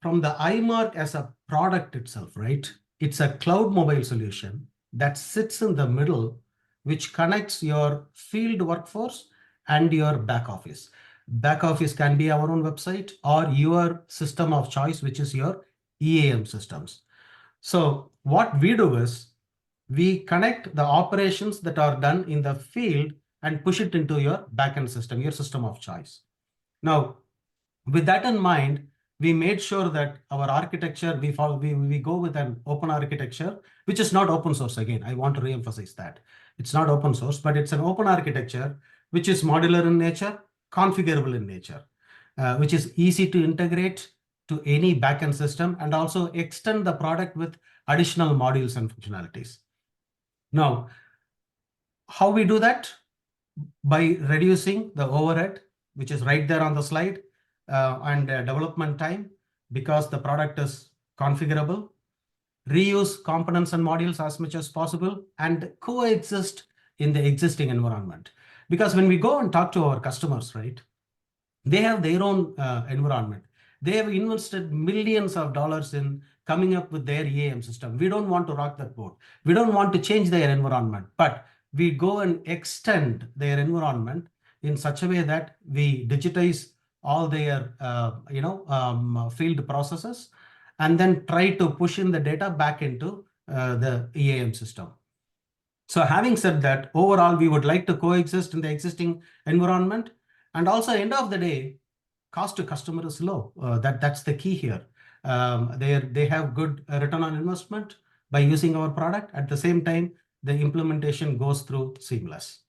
from the iMarq as a product itself, right? It's a cloud mobile solution that sits in the middle, which connects your field workforce and your back office. Back office can be our own website or your system of choice, which is your EAM systems. So what we do is we connect the operations that are done in the field and push it into your backend system, your system of choice. Now, with that in mind, we made sure that our architecture, we go with an open architecture, which is not open source. Again, I want to reemphasize that. It's not open source, but it's an open architecture, which is modular in nature, configurable in nature, which is easy to integrate to any backend system and also extend the product with additional modules and functionalities. Now, how we do that? By reducing the overhead, which is right there on the slide, and development time, because the product is configurable, reuse components and modules as much as possible, and coexist in the existing environment. Because when we go and talk to our customers, right, they have their own environment. They have invested millions of dollars in coming up with their EAM system. We don't want to rock that boat. We don't want to change their environment, but we go and extend their environment in such a way that we digitize all their field processes and then try to push in the data back into the EAM system. So having said that, overall, we would like to coexist in the existing environment. And also, end of the day, cost to customer is low. That's the key here. They have good return on investment by using our product. At the same time, the implementation goes through seamless.